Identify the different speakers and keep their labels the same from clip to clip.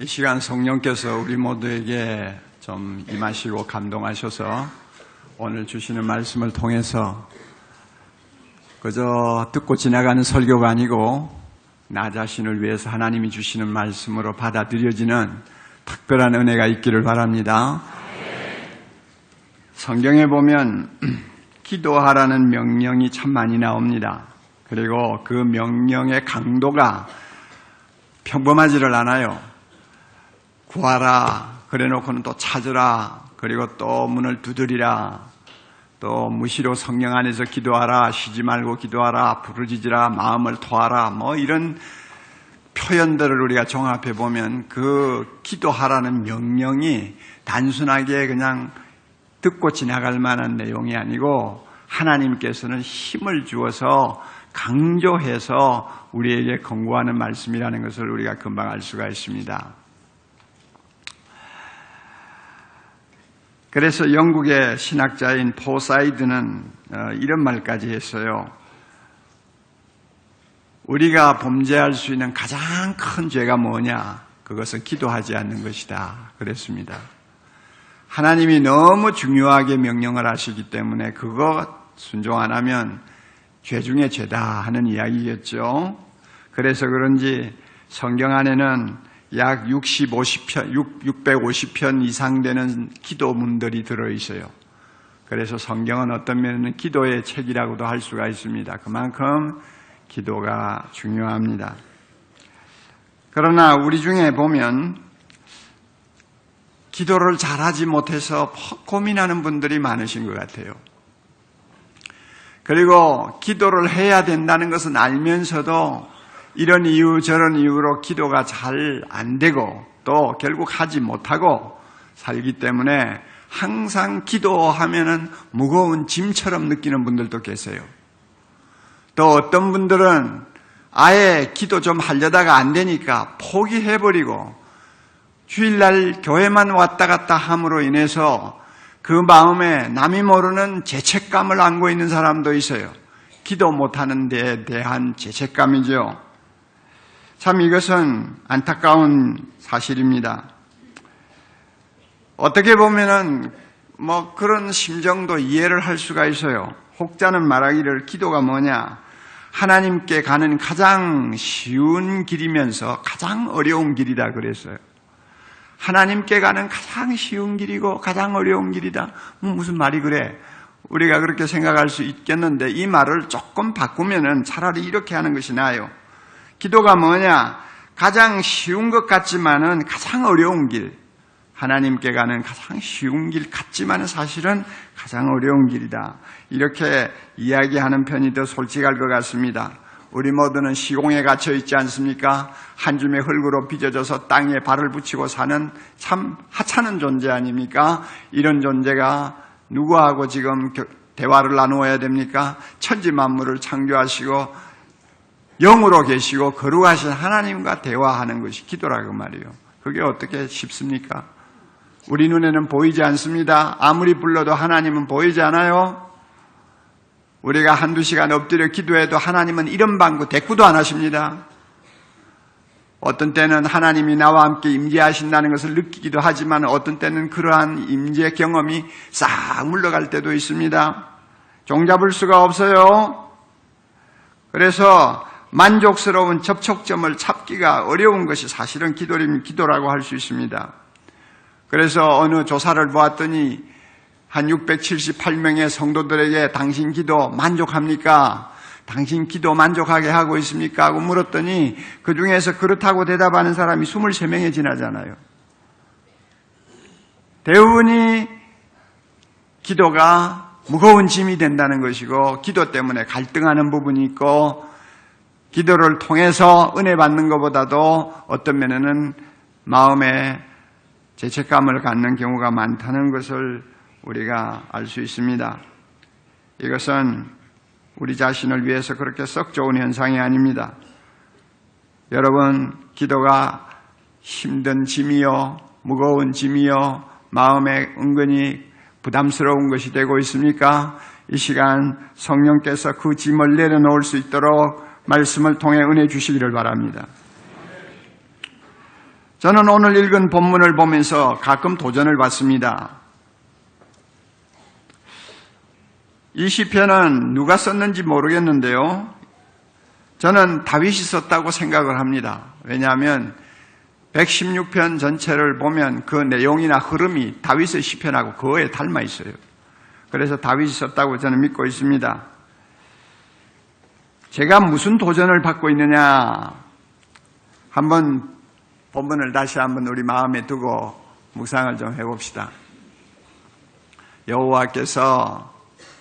Speaker 1: 이 시간 성령께서 우리 모두에게 좀 임하시고 감동하셔서 오늘 주시는 말씀을 통해서 그저 듣고 지나가는 설교가 아니고 나 자신을 위해서 하나님이 주시는 말씀으로 받아들여지는 특별한 은혜가 있기를 바랍니다. 성경에 보면 기도하라는 명령이 참 많이 나옵니다. 그리고 그 명령의 강도가 평범하지를 않아요. 구하라, 그래 놓고는 또 찾으라, 그리고 또 문을 두드리라, 또 무시로 성령 안에서 기도하라, 쉬지 말고 기도하라, 부르짖으라, 마음을 토하라, 뭐 이런 표현들을 우리가 종합해 보면 그 기도하라는 명령이 단순하게 그냥 듣고 지나갈 만한 내용이 아니고 하나님께서는 힘을 주어서 강조해서 우리에게 권고하는 말씀이라는 것을 우리가 금방 알 수가 있습니다. 그래서 영국의 신학자인 포사이드는 이런 말까지 했어요. 우리가 범죄할 수 있는 가장 큰 죄가 뭐냐? 그것은 기도하지 않는 것이다. 그랬습니다. 하나님이 너무 중요하게 명령을 하시기 때문에 그거 순종 안 하면 죄 중에 죄다 하는 이야기겠죠. 그래서 그런지 성경 안에는 약 650편 이상 되는 기도문들이 들어있어요. 그래서 성경은 어떤 면에는 기도의 책이라고도 할 수가 있습니다. 그만큼 기도가 중요합니다. 그러나 우리 중에 보면 기도를 잘하지 못해서 고민하는 분들이 많으신 것 같아요. 그리고 기도를 해야 된다는 것은 알면서도 이런 이유 저런 이유로 기도가 잘 안 되고 또 결국 하지 못하고 살기 때문에 항상 기도하면은 무거운 짐처럼 느끼는 분들도 계세요. 또 어떤 분들은 아예 기도 좀 하려다가 안 되니까 포기해버리고 주일날 교회만 왔다 갔다 함으로 인해서 그 마음에 남이 모르는 죄책감을 안고 있는 사람도 있어요. 기도 못하는 데에 대한 죄책감이죠. 참 이것은 안타까운 사실입니다. 어떻게 보면은 그런 심정도 이해를 할 수가 있어요. 혹자는 말하기를 기도가 뭐냐? 하나님께 가는 가장 쉬운 길이면서 가장 어려운 길이다 그랬어요. 하나님께 가는 가장 쉬운 길이고 가장 어려운 길이다. 무슨 말이 그래? 우리가 그렇게 생각할 수 있겠는데 이 말을 조금 바꾸면은 차라리 이렇게 하는 것이 나아요. 기도가 뭐냐? 가장 쉬운 것 같지만은 가장 어려운 길. 하나님께 가는 가장 쉬운 길 같지만은 사실은 가장 어려운 길이다. 이렇게 이야기하는 편이 더 솔직할 것 같습니다. 우리 모두는 시공에 갇혀 있지 않습니까? 한 줌의 흙으로 빚어져서 땅에 발을 붙이고 사는 참 하찮은 존재 아닙니까? 이런 존재가 누구하고 지금 대화를 나누어야 됩니까? 천지 만물을 창조하시고 영으로 계시고 거룩하신 하나님과 대화하는 것이 기도라고 말이에요. 그게 어떻게 쉽습니까? 우리 눈에는 보이지 않습니다. 아무리 불러도 하나님은 보이지 않아요. 우리가 한두 시간 엎드려 기도해도 하나님은 이런 방구 대꾸도 안 하십니다. 어떤 때는 하나님이 나와 함께 임재하신다는 것을 느끼기도 하지만 어떤 때는 그러한 임재 경험이 싹 물러갈 때도 있습니다. 종잡을 수가 없어요. 그래서 만족스러운 접촉점을 찾기가 어려운 것이 사실은 기도라고 할 수 있습니다. 그래서 어느 조사를 보았더니 한 678명의 성도들에게 당신 기도 만족합니까? 당신 기도 만족하게 하고 있습니까? 하고 물었더니 그 중에서 그렇다고 대답하는 사람이 23명에 지나잖아요. 대부분이 기도가 무거운 짐이 된다는 것이고 기도 때문에 갈등하는 부분이 있고 기도를 통해서 은혜 받는 것보다도 어떤 면에는 마음에 죄책감을 갖는 경우가 많다는 것을 우리가 알 수 있습니다. 이것은 우리 자신을 위해서 그렇게 썩 좋은 현상이 아닙니다. 여러분, 기도가 힘든 짐이요, 무거운 짐이요, 마음에 은근히 부담스러운 것이 되고 있습니까? 이 시간 성령께서 그 짐을 내려놓을 수 있도록 말씀을 통해 은혜 주시기를 바랍니다. 저는 오늘 읽은 본문을 보면서 가끔 도전을 받습니다. 이 시편은 누가 썼는지 모르겠는데요. 저는 다윗이 썼다고 생각을 합니다. 왜냐하면 116편 전체를 보면 그 내용이나 흐름이 다윗의 시편하고 그거에 닮아 있어요. 그래서 다윗이 썼다고 저는 믿고 있습니다. 제가 무슨 도전을 받고 있느냐, 한번 본문을 다시 한번 우리 마음에 두고 묵상을 좀 해봅시다. 여호와께서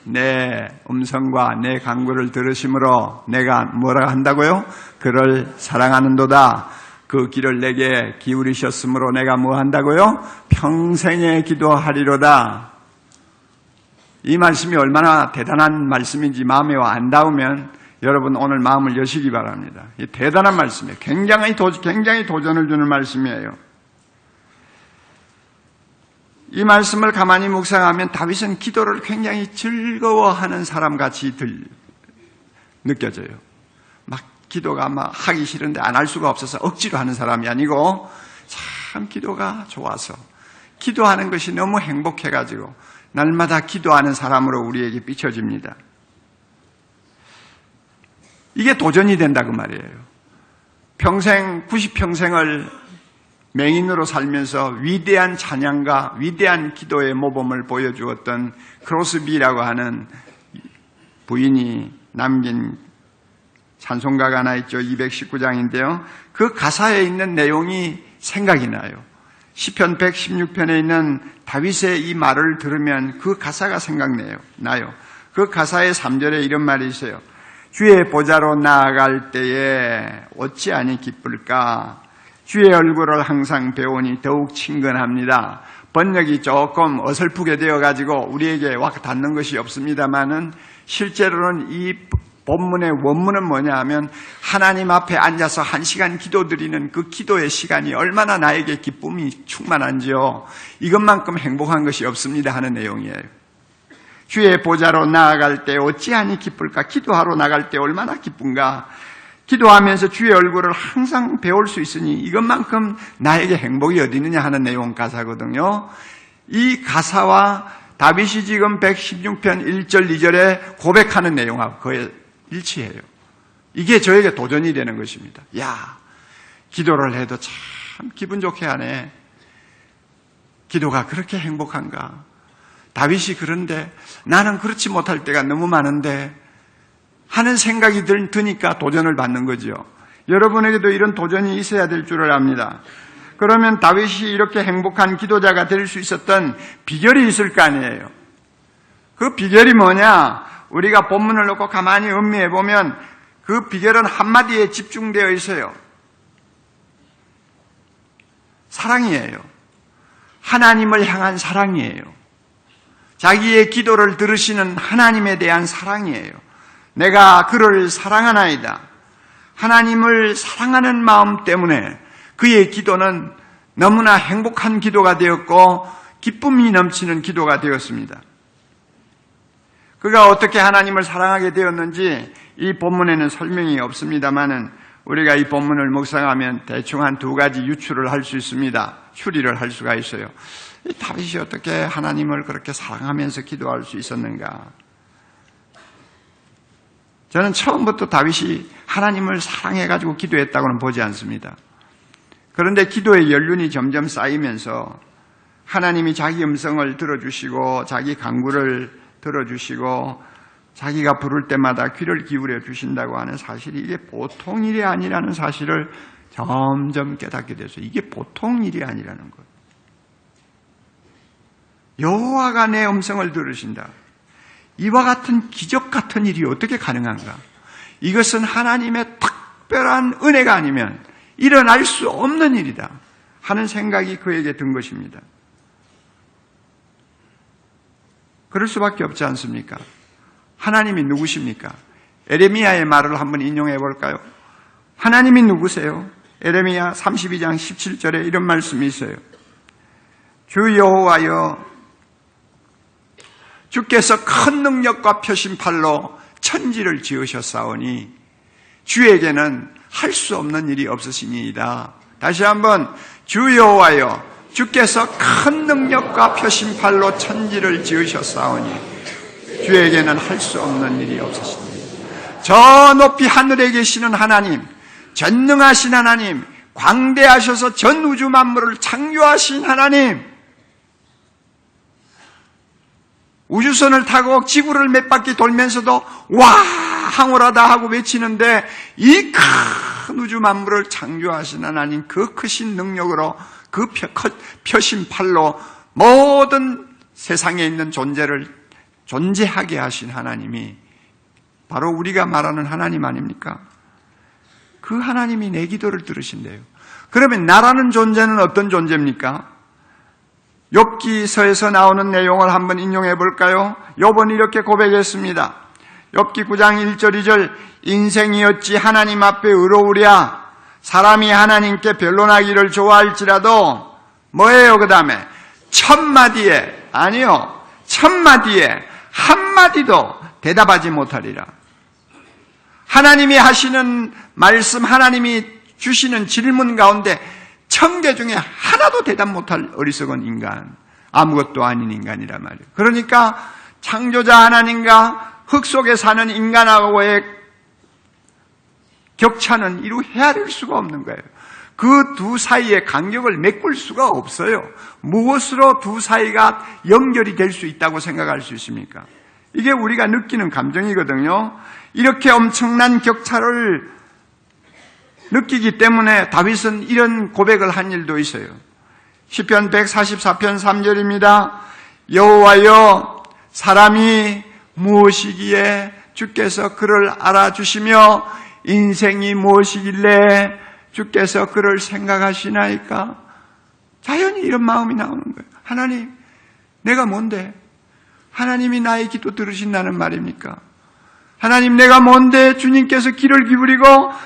Speaker 1: 내 음성과 내 간구를 들으심으로 내가 뭐라 한다고요? 그를 사랑하는도다. 그 길을 내게 기울이셨으므로 내가 뭐 한다고요? 평생에 기도하리로다. 이 말씀이 얼마나 대단한 말씀인지 마음에 안 닿으면 여러분 오늘 마음을 여시기 바랍니다. 이 대단한 말씀이에요. 굉장히 도전을 주는 말씀이에요. 이 말씀을 가만히 묵상하면 다윗은 기도를 굉장히 즐거워하는 사람같이 느껴져요. 막 기도가 막 하기 싫은데 안 할 수가 없어서 억지로 하는 사람이 아니고 참 기도가 좋아서 기도하는 것이 너무 행복해가지고 날마다 기도하는 사람으로 우리에게 비춰집니다. 이게 도전이 된다 그 말이에요. 평생 90평생을 맹인으로 살면서 위대한 찬양과 위대한 기도의 모범을 보여주었던 크로스비라고 하는 부인이 남긴 찬송가가 하나 있죠. 219장인데요. 그 가사에 있는 내용이 생각이 나요. 시편 116편에 있는 다윗의 이 말을 들으면 그 가사가 생각나요. 그 가사의 3절에 이런 말이 있어요. 주의 보좌로 나아갈 때에 어찌하니 기쁠까? 주의 얼굴을 항상 배우니 더욱 친근합니다. 번역이 조금 어설프게 되어가지고 우리에게 와 닿는 것이 없습니다만은 실제로는 이 본문의 원문은 뭐냐 하면 하나님 앞에 앉아서 1시간 기도드리는 그 기도의 시간이 얼마나 나에게 기쁨이 충만한지요. 이것만큼 행복한 것이 없습니다 하는 내용이에요. 주의 보좌로 나아갈 때 어찌하니 기쁠까? 기도하러 나갈 때 얼마나 기쁜가? 기도하면서 주의 얼굴을 항상 배울 수 있으니 이것만큼 나에게 행복이 어디 있느냐 하는 내용 가사거든요. 이 가사와 다윗이 지금 116편 1절 2절에 고백하는 내용하고 거의 일치해요. 이게 저에게 도전이 되는 것입니다. 야, 기도를 해도 참 기분 좋게 하네. 기도가 그렇게 행복한가? 다윗이 그런데 나는 그렇지 못할 때가 너무 많은데 하는 생각이 드니까 도전을 받는 거죠. 여러분에게도 이런 도전이 있어야 될 줄을 압니다. 그러면 다윗이 이렇게 행복한 기도자가 될 수 있었던 비결이 있을 거 아니에요. 그 비결이 뭐냐? 우리가 본문을 놓고 가만히 음미해 보면 그 비결은 한마디에 집중되어 있어요. 사랑이에요. 하나님을 향한 사랑이에요. 자기의 기도를 들으시는 하나님에 대한 사랑이에요. 내가 그를 사랑하나이다. 하나님을 사랑하는 마음 때문에 그의 기도는 너무나 행복한 기도가 되었고 기쁨이 넘치는 기도가 되었습니다. 그가 어떻게 하나님을 사랑하게 되었는지 이 본문에는 설명이 없습니다만은 우리가 이 본문을 묵상하면 대충 한 2가지 유추를 할 수 있습니다. 추리를 할 수가 있어요. 이 다윗이 어떻게 하나님을 그렇게 사랑하면서 기도할 수 있었는가? 저는 처음부터 다윗이 하나님을 사랑해가지고 기도했다고는 보지 않습니다. 그런데 기도의 연륜이 점점 쌓이면서 하나님이 자기 음성을 들어주시고 자기 간구를 들어주시고 자기가 부를 때마다 귀를 기울여 주신다고 하는 사실이 이게 보통 일이 아니라는 사실을 점점 깨닫게 돼서 이게 보통 일이 아니라는 것. 여호와가 내 음성을 들으신다. 이와 같은 기적 같은 일이 어떻게 가능한가? 이것은 하나님의 특별한 은혜가 아니면 일어날 수 없는 일이다 하는 생각이 그에게 든 것입니다. 그럴 수밖에 없지 않습니까? 하나님이 누구십니까? 에레미야의 말을 한번 인용해 볼까요? 하나님이 누구세요? 에레미야 32장 17절에 이런 말씀이 있어요. 주 여호와여, 주께서 큰 능력과 표심팔로 천지를 지으셨사오니 주에게는 할 수 없는 일이 없으시니이다. 다시 한번 주 여호와여 주께서 큰 능력과 표심팔로 천지를 지으셨사오니 주에게는 할 수 없는 일이 없으시니 저 높이 하늘에 계시는 하나님, 전능하신 하나님, 광대하셔서 전 우주 만물을 창조하신 하나님, 우주선을 타고 지구를 몇 바퀴 돌면서도 와 황홀하다 하고 외치는데 이 큰 우주 만물을 창조하신 하나님, 그 크신 능력으로 그 표심팔로 모든 세상에 있는 존재를 존재하게 하신 하나님이 바로 우리가 말하는 하나님 아닙니까? 그 하나님이 내 기도를 들으신대요. 그러면 나라는 존재는 어떤 존재입니까? 욥기서에서 나오는 내용을 한번 인용해 볼까요? 욥은 이렇게 고백했습니다. 욥기 9장 1절 2절 인생이 어찌 하나님 앞에 의로우랴. 사람이 하나님께 변론하기를 좋아할지라도 뭐예요? 그 다음에 천마디에, 아니요, 천마디에 한마디도 대답하지 못하리라. 하나님이 하시는 말씀, 하나님이 주시는 질문 가운데 1000개 중에 하나도 대답 못할 어리석은 인간, 아무것도 아닌 인간이란 말이에요. 그러니까 창조자 하나님과 흙 속에 사는 인간하고의 격차는 이루 헤아릴 수가 없는 거예요. 그 두 사이의 간격을 메꿀 수가 없어요. 무엇으로 두 사이가 연결이 될 수 있다고 생각할 수 있습니까? 이게 우리가 느끼는 감정이거든요. 이렇게 엄청난 격차를 느끼기 때문에 다윗은 이런 고백을 한 일도 있어요. 시편 144편 3절입니다. 여호와여 사람이 무엇이기에 주께서 그를 알아주시며 인생이 무엇이길래 주께서 그를 생각하시나이까? 자연히 이런 마음이 나오는 거예요. 하나님, 내가 뭔데? 하나님이 나의 기도 들으신다는 말입니까? 하나님, 내가 뭔데 주님께서 귀를 기울이고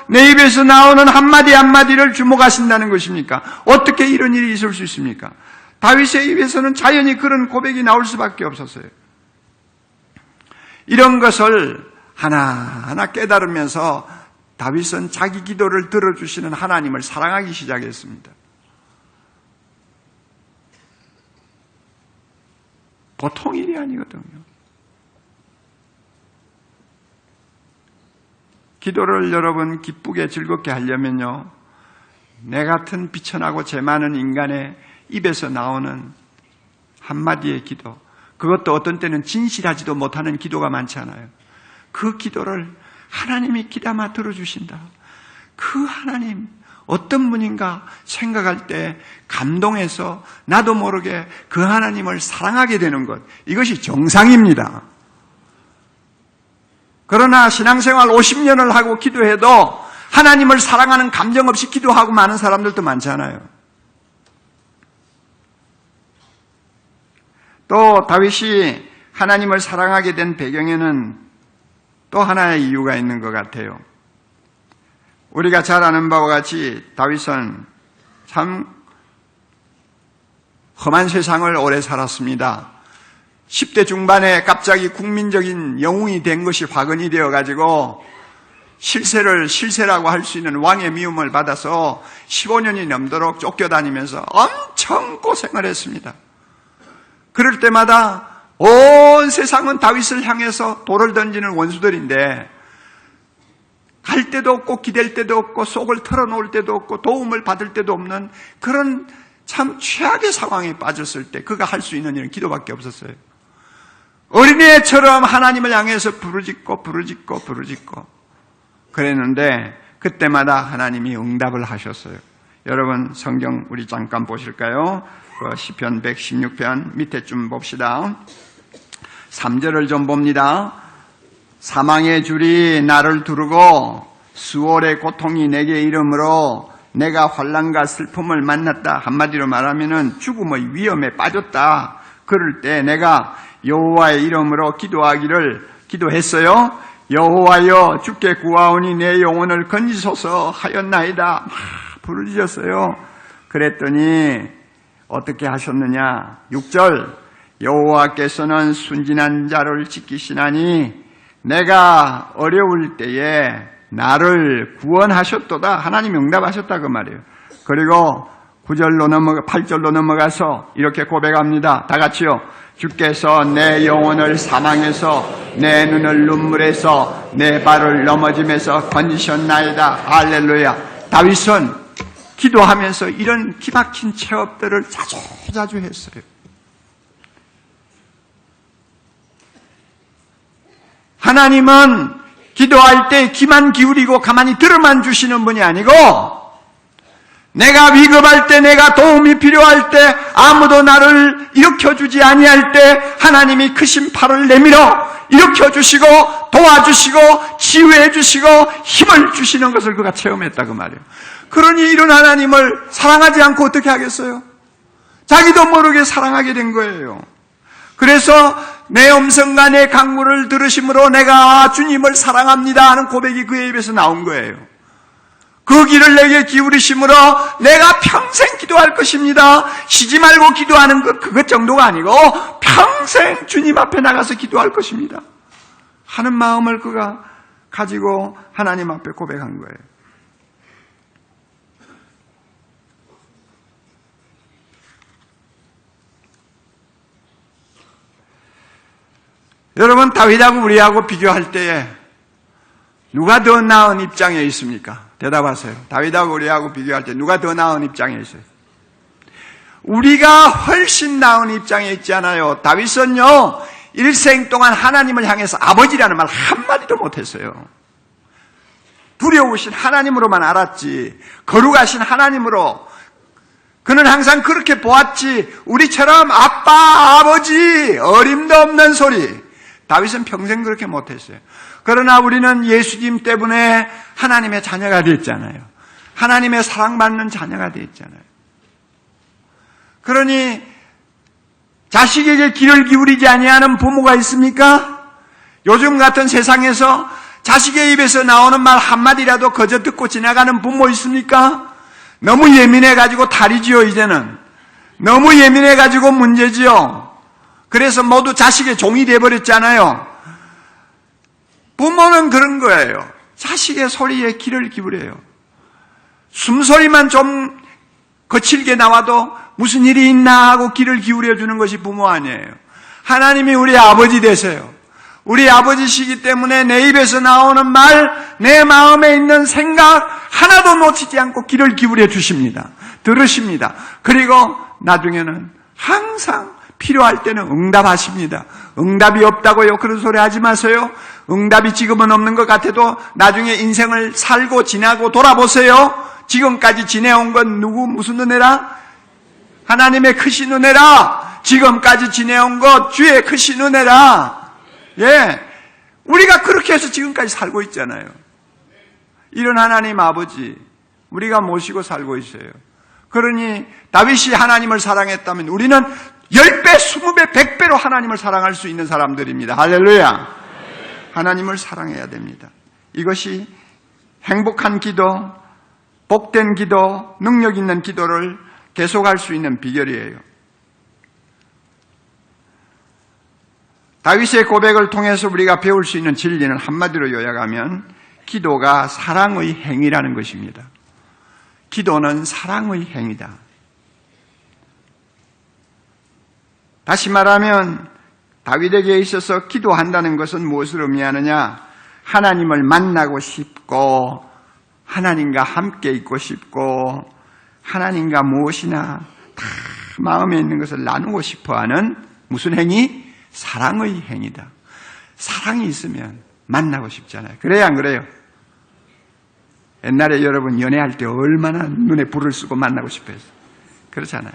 Speaker 1: 내 입에서 나오는 한마디 한마디를 주목하신다는 것입니까? 어떻게 이런 일이 있을 수 있습니까? 다윗의 입에서는 자연히 그런 고백이 나올 수밖에 없었어요. 이런 것을 하나하나 깨달으면서 다윗은 자기 기도를 들어주시는 하나님을 사랑하기 시작했습니다. 보통 일이 아니거든요. 기도를 여러분 기쁘게 즐겁게 하려면요, 내 같은 비천하고 죄 많은 인간의 입에서 나오는 한마디의 기도, 그것도 어떤 때는 진실하지도 못하는 기도가 많잖아요. 그 기도를 하나님이 귀담아 들어주신다. 그 하나님 어떤 분인가 생각할 때 감동해서 나도 모르게 그 하나님을 사랑하게 되는 것, 이것이 정상입니다. 그러나 신앙생활 50년을 하고 기도해도 하나님을 사랑하는 감정 없이 기도하고 많은 사람들도 많잖아요. 또 다윗이 하나님을 사랑하게 된 배경에는 또 하나의 이유가 있는 것 같아요. 우리가 잘 아는 바와 같이 다윗은 참 험한 세상을 오래 살았습니다. 10대 중반에 갑자기 국민적인 영웅이 된 것이 화근이 되어가지고 실세라고 할 수 있는 왕의 미움을 받아서 15년이 넘도록 쫓겨다니면서 엄청 고생을 했습니다. 그럴 때마다 온 세상은 다윗을 향해서 돌을 던지는 원수들인데 갈 데도 없고 기댈 데도 없고 속을 털어놓을 데도 없고 도움을 받을 데도 없는 그런 참 최악의 상황에 빠졌을 때 그가 할 수 있는 일은 기도밖에 없었어요. 어린애처럼 하나님을 향해서 부르짖고 그랬는데 그때마다 하나님이 응답을 하셨어요. 여러분 성경 우리 잠깐 보실까요? 시편 116편 밑에 좀 봅시다. 3절을 좀 봅니다. 사망의 줄이 나를 두르고 수월의 고통이 내게 이르므로 내가 환난과 슬픔을 만났다. 한마디로 말하면은 죽음의 위험에 빠졌다. 그럴 때 내가 여호와의 이름으로 기도했어요. 여호와여 주께 구하오니 내 영혼을 건지소서 하였나이다. 막 부르짖었어요. 그랬더니 어떻게 하셨느냐? 6절 여호와께서는 순진한 자를 지키시나니 내가 어려울 때에 나를 구원하셨도다. 하나님이 응답하셨다 그 말이에요. 그리고 8절로 넘어가서 이렇게 고백합니다. 다 같이요. 주께서 내 영혼을 사망해서 내 눈을 눈물에서 내 발을 넘어짐에서 건지셨나이다. 할렐루야. 다윗은 기도하면서 이런 기막힌 체험들을 자주 했어요. 하나님은 기도할 때 귀만 기울이고 가만히 들어만 주시는 분이 아니고 내가 위급할 때, 내가 도움이 필요할 때, 아무도 나를 일으켜주지 아니할 때 하나님이 크신 팔을 내밀어 일으켜주시고 도와주시고 치유해주시고 힘을 주시는 것을 그가 체험했다 그 말이에요. 그러니 이런 하나님을 사랑하지 않고 어떻게 하겠어요? 자기도 모르게 사랑하게 된 거예요. 그래서 내 음성과 내 강구를 들으심으로 내가 주님을 사랑합니다 하는 고백이 그의 입에서 나온 거예요. 그 길을 내게 기울이심으로 내가 평생 기도할 것입니다. 쉬지 말고 기도하는 그것 정도가 아니고 평생 주님 앞에 나가서 기도할 것입니다 하는 마음을 그가 가지고 하나님 앞에 고백한 거예요. 여러분, 다윗하고 우리하고 비교할 때에 누가 더 나은 입장에 있습니까? 대답하세요. 다윗하고 우리하고 비교할 때 누가 더 나은 입장에 있어요? 우리가 훨씬 나은 입장에 있지 않아요. 다윗은요, 일생 동안 하나님을 향해서 아버지라는 말 한마디도 못했어요. 두려우신 하나님으로만 알았지, 거룩하신 하나님으로 그는 항상 그렇게 보았지, 우리처럼 아빠, 아버지, 어림도 없는 소리, 다윗은 평생 그렇게 못했어요. 그러나 우리는 예수님 때문에 하나님의 자녀가 됐잖아요. 하나님의 사랑받는 자녀가 됐잖아요. 그러니 자식에게 귀를 기울이지 아니하는 부모가 있습니까? 요즘 같은 세상에서 자식의 입에서 나오는 말 한마디라도 거저 듣고 지나가는 부모 있습니까? 너무 예민해가지고 탈이지요. 이제는 너무 예민해가지고 문제지요. 그래서 모두 자식의 종이 돼버렸잖아요. 부모는 그런 거예요. 자식의 소리에 귀를 기울여요. 숨소리만 좀 거칠게 나와도 무슨 일이 있나 하고 귀를 기울여주는 것이 부모 아니에요. 하나님이 우리 아버지 되세요. 우리 아버지시기 때문에 내 입에서 나오는 말, 내 마음에 있는 생각 하나도 놓치지 않고 귀를 기울여 주십니다. 들으십니다. 그리고 나중에는 항상 필요할 때는 응답하십니다. 응답이 없다고요? 그런 소리 하지 마세요. 응답이 지금은 없는 것 같아도 나중에 인생을 살고 지나고 돌아보세요. 지금까지 지내온 건 무슨 은혜라? 하나님의 크신 은혜라. 지금까지 지내온 것 주의 크신 은혜라. 예, 우리가 그렇게 해서 지금까지 살고 있잖아요. 이런 하나님 아버지 우리가 모시고 살고 있어요. 그러니 다윗이 하나님을 사랑했다면 우리는 10배, 20배, 100배로 하나님을 사랑할 수 있는 사람들입니다. 할렐루야. 하나님을 사랑해야 됩니다. 이것이 행복한 기도, 복된 기도, 능력 있는 기도를 계속할 수 있는 비결이에요. 다윗의 고백을 통해서 우리가 배울 수 있는 진리는 한마디로 요약하면 기도가 사랑의 행위라는 것입니다. 기도는 사랑의 행위다. 다시 말하면 다윗에게 있어서 기도한다는 것은 무엇을 의미하느냐? 하나님을 만나고 싶고 하나님과 함께 있고 싶고 하나님과 무엇이나 다 마음에 있는 것을 나누고 싶어하는 무슨 행위? 사랑의 행위다. 사랑이 있으면 만나고 싶잖아요. 그래요, 안 그래요? 옛날에 여러분 연애할 때 얼마나 눈에 불을 쓰고 만나고 싶어 했어요. 그렇잖아요.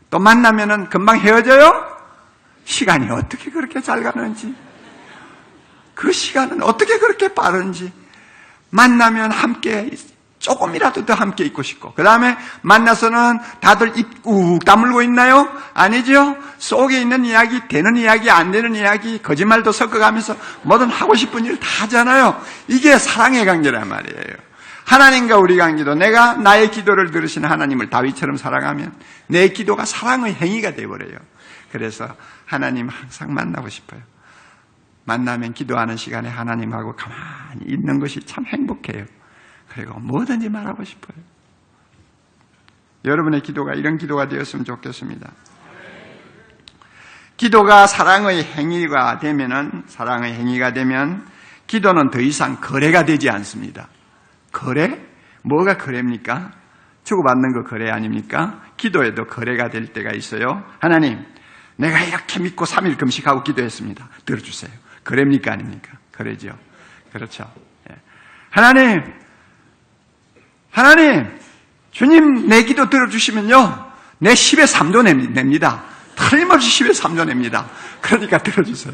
Speaker 1: 또 만나면은 금방 헤어져요? 시간이 어떻게 그렇게 잘 가는지, 그 시간은 어떻게 그렇게 빠른지, 만나면 함께 조금이라도 더 함께 있고 싶고, 그 다음에 만나서는 다들 입 꾹 다물고 있나요? 아니죠? 속에 있는 이야기, 되는 이야기, 안 되는 이야기, 거짓말도 섞어가면서 뭐든 하고 싶은 일 다 하잖아요. 이게 사랑의 관계란 말이에요. 하나님과 우리 관계도 내가 나의 기도를 들으시는 하나님을 다윗처럼 사랑하면 내 기도가 사랑의 행위가 되어버려요. 그래서 하나님 항상 만나고 싶어요. 만나면 기도하는 시간에 하나님하고 가만히 있는 것이 참 행복해요. 그리고 뭐든지 말하고 싶어요. 여러분의 기도가 이런 기도가 되었으면 좋겠습니다. 기도가 사랑의 행위가 되면 기도는 더 이상 거래가 되지 않습니다. 거래? 뭐가 거래입니까? 주고받는 거 거래 아닙니까? 기도에도 거래가 될 때가 있어요. 하나님, 내가 이렇게 믿고 3일 금식하고 기도했습니다. 들어주세요. 거래입니까 아닙니까? 거래죠. 그렇죠. 하나님, 주님 내 기도 들어주시면요, 내 10의 3조 냅니다. 틀림없이 10의 3조 냅니다. 그러니까 들어주세요.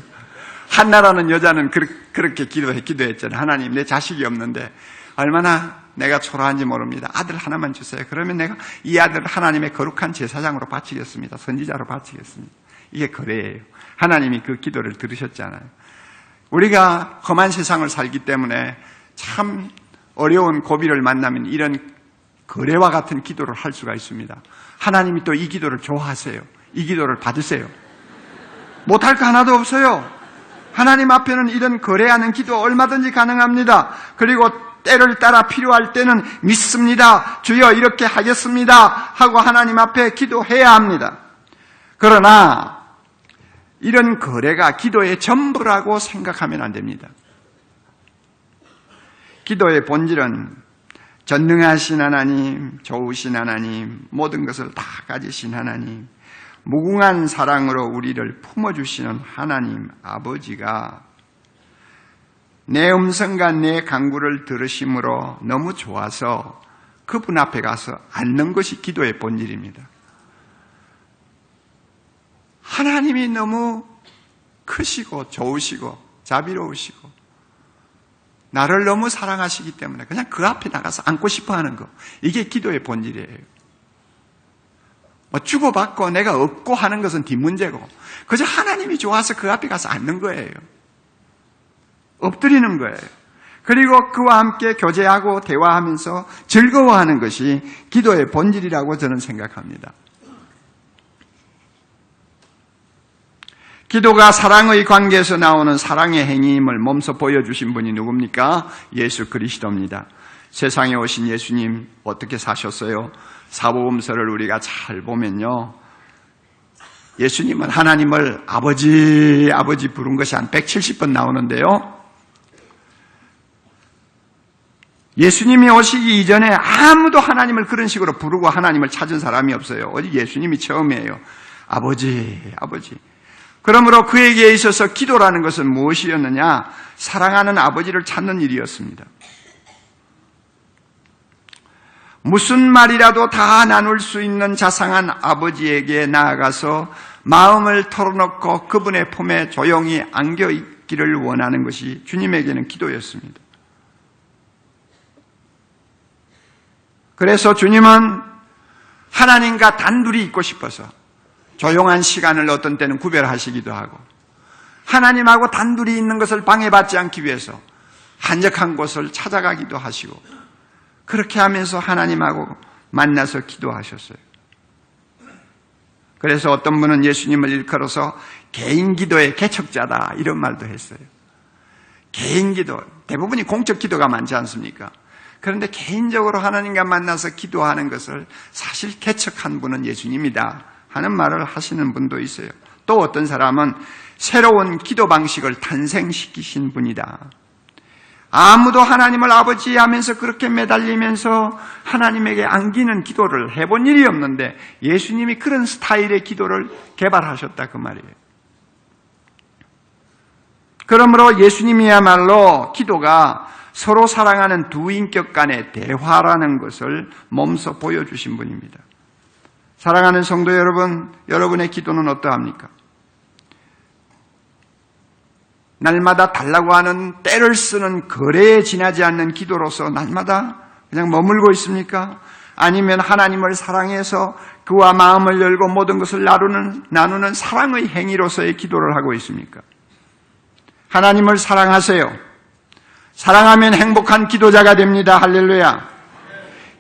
Speaker 1: 한나라는 여자는 그렇게 기도했잖아요. 하나님, 내 자식이 없는데 얼마나 내가 초라한지 모릅니다. 아들 하나만 주세요. 그러면 내가 이 아들을 하나님의 거룩한 제사장으로 바치겠습니다. 선지자로 바치겠습니다. 이게 거래예요. 하나님이 그 기도를 들으셨잖아요. 우리가 험한 세상을 살기 때문에 참 어려운 고비를 만나면 이런 거래와 같은 기도를 할 수가 있습니다. 하나님이 또 이 기도를 좋아하세요. 이 기도를 받으세요. 못할 거 하나도 없어요. 하나님 앞에는 이런 거래하는 기도 얼마든지 가능합니다. 그리고 때를 따라 필요할 때는 믿습니다. 주여 이렇게 하겠습니다 하고 하나님 앞에 기도해야 합니다. 그러나 이런 거래가 기도의 전부라고 생각하면 안 됩니다. 기도의 본질은 전능하신 하나님, 좋으신 하나님, 모든 것을 다 가지신 하나님, 무궁한 사랑으로 우리를 품어주시는 하나님 아버지가 내 음성과 내 간구를 들으심으로 너무 좋아서 그분 앞에 가서 앉는 것이 기도의 본질입니다. 하나님이 너무 크시고 좋으시고 자비로우시고 나를 너무 사랑하시기 때문에 그냥 그 앞에 나가서 앉고 싶어 하는 거, 이게 기도의 본질이에요. 주고받고 내가 얻고 하는 것은 뒷문제고 그저 하나님이 좋아서 그 앞에 가서 앉는 거예요. 엎드리는 거예요. 그리고 그와 함께 교제하고 대화하면서 즐거워하는 것이 기도의 본질이라고 저는 생각합니다. 기도가 사랑의 관계에서 나오는 사랑의 행위임을 몸소 보여주신 분이 누굽니까? 예수 그리스도입니다. 세상에 오신 예수님 어떻게 사셨어요? 사복음서를 우리가 잘 보면요, 예수님은 하나님을 아버지 부른 것이 한 170번 나오는데요, 예수님이 오시기 이전에 아무도 하나님을 그런 식으로 부르고 하나님을 찾은 사람이 없어요. 오직 예수님이 처음이에요. 아버지. 그러므로 그에게 있어서 기도라는 것은 무엇이었느냐? 사랑하는 아버지를 찾는 일이었습니다. 무슨 말이라도 다 나눌 수 있는 자상한 아버지에게 나아가서 마음을 털어놓고 그분의 품에 조용히 안겨 있기를 원하는 것이 주님에게는 기도였습니다. 그래서 주님은 하나님과 단둘이 있고 싶어서 조용한 시간을 어떤 때는 구별하시기도 하고, 하나님하고 단둘이 있는 것을 방해받지 않기 위해서 한적한 곳을 찾아가기도 하시고, 그렇게 하면서 하나님하고 만나서 기도하셨어요. 그래서 어떤 분은 예수님을 일컬어서 개인 기도의 개척자다 이런 말도 했어요. 개인 기도, 대부분이 공적 기도가 많지 않습니까? 그런데 개인적으로 하나님과 만나서 기도하는 것을 사실 개척한 분은 예수님이다 하는 말을 하시는 분도 있어요. 또 어떤 사람은 새로운 기도 방식을 탄생시키신 분이다. 아무도 하나님을 아버지 하면서 그렇게 매달리면서 하나님에게 안기는 기도를 해본 일이 없는데 예수님이 그런 스타일의 기도를 개발하셨다 그 말이에요. 그러므로 예수님이야말로 기도가 서로 사랑하는 두 인격 간의 대화라는 것을 몸소 보여주신 분입니다. 사랑하는 성도 여러분, 여러분의 기도는 어떠합니까? 날마다 달라고 하는 때를 쓰는 거래에 지나지 않는 기도로서 날마다 그냥 머물고 있습니까? 아니면 하나님을 사랑해서 그와 마음을 열고 모든 것을 나누는 사랑의 행위로서의 기도를 하고 있습니까? 하나님을 사랑하세요. 사랑하면 행복한 기도자가 됩니다. 할렐루야.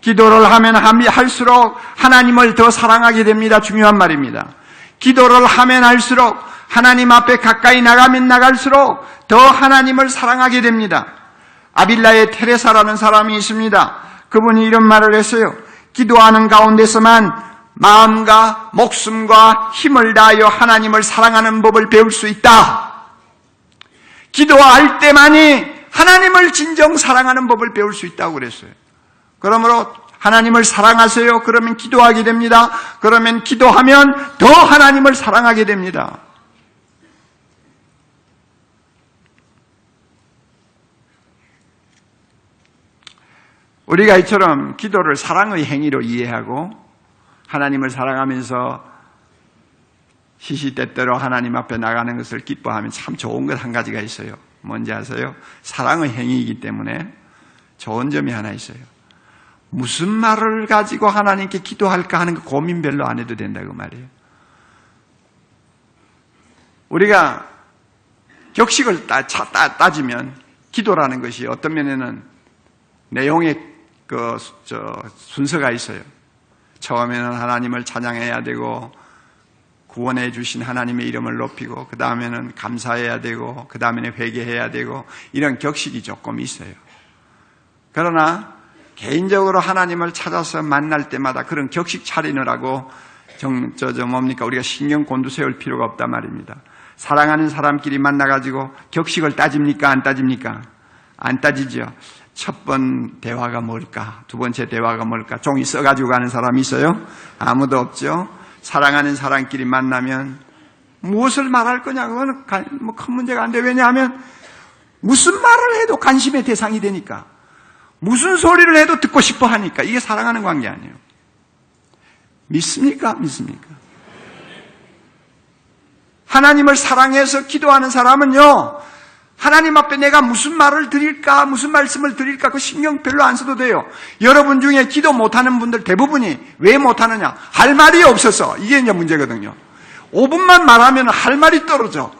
Speaker 1: 기도를 하면 할수록 하나님을 더 사랑하게 됩니다. 중요한 말입니다. 기도를 하면 할수록 하나님 앞에 가까이 나가면 나갈수록 더 하나님을 사랑하게 됩니다. 아빌라의 테레사라는 사람이 있습니다. 그분이 이런 말을 했어요. 기도하는 가운데서만 마음과 목숨과 힘을 다하여 하나님을 사랑하는 법을 배울 수 있다. 기도할 때만이 하나님을 진정 사랑하는 법을 배울 수 있다고 그랬어요. 그러므로 하나님을 사랑하세요. 그러면 기도하게 됩니다. 그러면 기도하면 더 하나님을 사랑하게 됩니다. 우리가 이처럼 기도를 사랑의 행위로 이해하고 하나님을 사랑하면서 시시때때로 하나님 앞에 나가는 것을 기뻐하면 참 좋은 것 한 가지가 있어요. 뭔지 아세요? 사랑의 행위이기 때문에 좋은 점이 하나 있어요. 무슨 말을 가지고 하나님께 기도할까 하는 거 고민 별로 안 해도 된다고 말이에요. 우리가 격식을 따지면 기도라는 것이 어떤 면에는 내용의 순서가 있어요. 처음에는 하나님을 찬양해야 되고 구원해 주신 하나님의 이름을 높이고 그 다음에는 감사해야 되고 그 다음에는 회개해야 되고 이런 격식이 조금 있어요. 그러나 개인적으로 하나님을 찾아서 만날 때마다 그런 격식 차리느라고 뭡니까? 우리가 신경 곤두세울 필요가 없단 말입니다. 사랑하는 사람끼리 만나가지고 격식을 따집니까? 안 따집니까? 안 따지죠. 첫 번 대화가 뭘까? 두 번째 대화가 뭘까? 종이 써가지고 가는 사람이 있어요? 아무도 없죠. 사랑하는 사람끼리 만나면 무엇을 말할 거냐? 그거는 뭐 큰 문제가 안 돼. 왜냐하면 무슨 말을 해도 관심의 대상이 되니까. 무슨 소리를 해도 듣고 싶어 하니까. 이게 사랑하는 관계 아니에요. 믿습니까? 믿습니까? 하나님을 사랑해서 기도하는 사람은요, 하나님 앞에 내가 무슨 말을 드릴까, 무슨 말씀을 드릴까, 그 신경 별로 안 써도 돼요. 여러분 중에 기도 못하는 분들 대부분이 왜 못하느냐? 할 말이 없어서. 이게 이제 문제거든요. 5분만 말하면 할 말이 떨어져.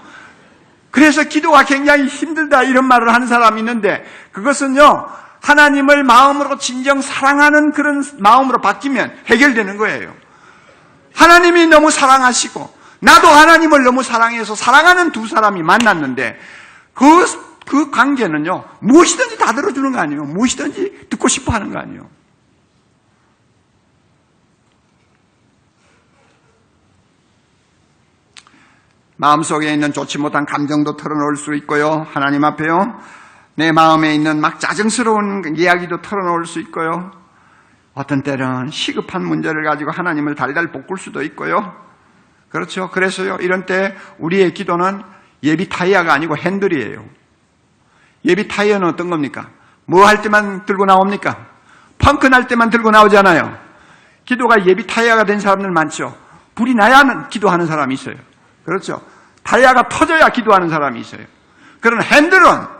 Speaker 1: 그래서 기도가 굉장히 힘들다 이런 말을 하는 사람이 있는데, 그것은요, 하나님을 마음으로 진정 사랑하는 그런 마음으로 바뀌면 해결되는 거예요. 하나님이 너무 사랑하시고 나도 하나님을 너무 사랑해서 사랑하는 두 사람이 만났는데 그 관계는요, 무엇이든지 다 들어주는 거 아니에요. 무엇이든지 듣고 싶어 하는 거 아니에요. 마음속에 있는 좋지 못한 감정도 털어놓을 수 있고요. 하나님 앞에요. 내 마음에 있는 막 짜증스러운 이야기도 털어놓을 수 있고요. 어떤 때는 시급한 문제를 가지고 하나님을 달달 볶을 수도 있고요. 그렇죠. 그래서요, 이런 때 우리의 기도는 예비 타이어가 아니고 핸들이에요. 예비 타이어는 어떤 겁니까? 뭐 할 때만 들고 나옵니까? 펑크 날 때만 들고 나오잖아요. 기도가 예비 타이어가 된 사람들 많죠. 불이 나야 기도하는 사람이 있어요. 그렇죠. 타이어가 터져야 기도하는 사람이 있어요. 그런 핸들은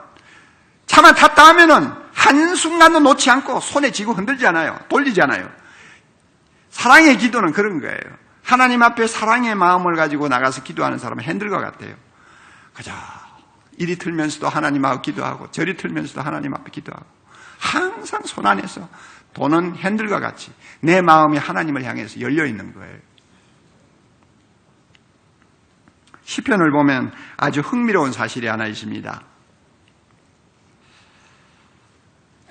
Speaker 1: 차만 탔다 하면은 한순간도 놓지 않고 손에 쥐고 흔들지 않아요. 돌리지 않아요. 사랑의 기도는 그런 거예요. 하나님 앞에 사랑의 마음을 가지고 나가서 기도하는 사람은 핸들과 같아요. 그저 이리 틀면서도 하나님 앞에 기도하고 저리 틀면서도 하나님 앞에 기도하고 항상 손 안에서 도는 핸들과 같이 내 마음이 하나님을 향해서 열려 있는 거예요. 시편을 보면 아주 흥미로운 사실이 하나 있습니다.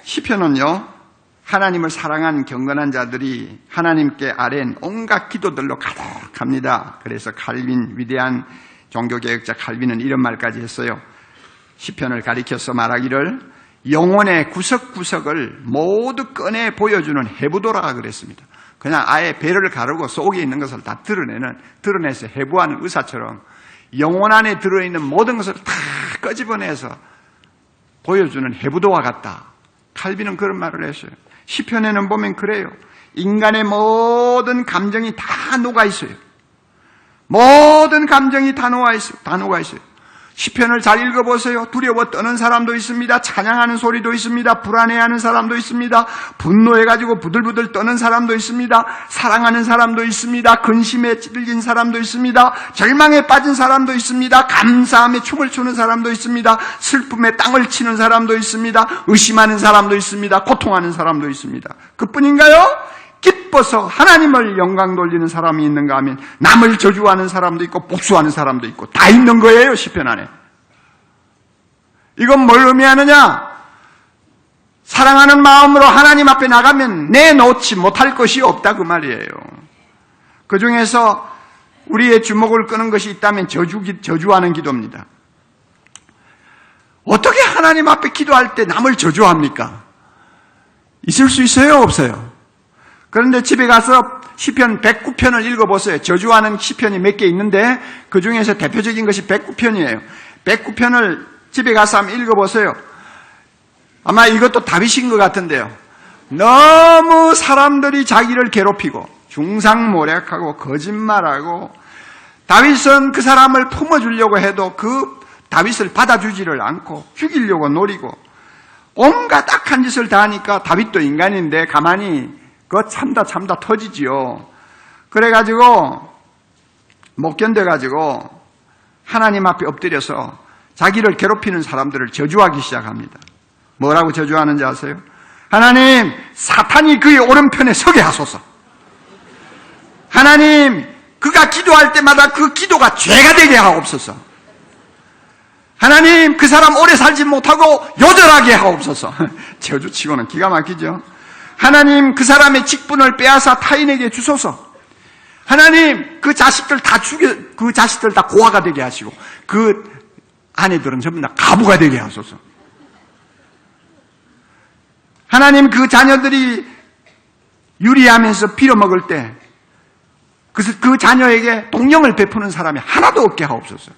Speaker 1: 시편은요, 하나님을 사랑한 경건한 자들이 하나님께 아뢰는 온갖 기도들로 가득합니다. 그래서 위대한 종교개혁자 칼빈은 이런 말까지 했어요. 시편을 가리켜서 말하기를 영혼의 구석구석을 모두 꺼내 보여주는 해부도라 그랬습니다. 그냥 아예 배를 가르고 속에 있는 것을 다 드러내서 해부하는 의사처럼 영혼 안에 들어있는 모든 것을 다 끄집어내서 보여주는 해부도와 같다. 칼빈은 그런 말을 했어요. 시편에는 보면 그래요. 인간의 모든 감정이 다 녹아 있어요. 모든 감정이 다 녹아 있어요. 시편을 잘 읽어보세요. 두려워 떠는 사람도 있습니다. 찬양하는 소리도 있습니다. 불안해하는 사람도 있습니다. 분노해가지고 부들부들 떠는 사람도 있습니다. 사랑하는 사람도 있습니다. 근심에 찔린 사람도 있습니다. 절망에 빠진 사람도 있습니다. 감사함에 춤을 추는 사람도 있습니다. 슬픔에 땅을 치는 사람도 있습니다. 의심하는 사람도 있습니다. 고통하는 사람도 있습니다. 그뿐인가요? 기뻐서 하나님을 영광 돌리는 사람이 있는가 하면 남을 저주하는 사람도 있고 복수하는 사람도 있고 다 있는 거예요. 시편 안에. 이건 뭘 의미하느냐? 사랑하는 마음으로 하나님 앞에 나가면 내놓지 못할 것이 없다 그 말이에요. 그 중에서 우리의 주목을 끄는 것이 있다면 저주하는 기도입니다. 어떻게 하나님 앞에 기도할 때 남을 저주합니까? 있을 수 있어요? 없어요? 그런데 집에 가서 시편 109편을 읽어보세요. 저주하는 시편이 몇 개 있는데 그 중에서 대표적인 것이 109편이에요. 109편을 집에 가서 한번 읽어보세요. 아마 이것도 다윗인 것 같은데요. 너무 사람들이 자기를 괴롭히고 중상모략하고 거짓말하고 다윗은 그 사람을 품어주려고 해도 그 다윗을 받아주지를 않고 죽이려고 노리고 온갖 악한 짓을 다 하니까 다윗도 인간인데 가만히 그거 참다 터지지요. 그래가지고 못 견뎌가지고 하나님 앞에 엎드려서 자기를 괴롭히는 사람들을 저주하기 시작합니다. 뭐라고 저주하는지 아세요? 하나님, 사탄이 그의 오른편에 서게 하소서. 하나님, 그가 기도할 때마다 그 기도가 죄가 되게 하옵소서. 하나님, 그 사람 오래 살지 못하고 요절하게 하옵소서. 저주치고는 기가 막히죠. 하나님, 그 사람의 직분을 빼앗아 타인에게 주소서. 하나님, 그 자식들 다 고아가 되게 하시고 그 아내들은 전부 다 가부가 되게 하소서. 하나님, 그 자녀들이 유리하면서 빌어먹을 때 그 자녀에게 동령을 베푸는 사람이 하나도 없게 하옵소서.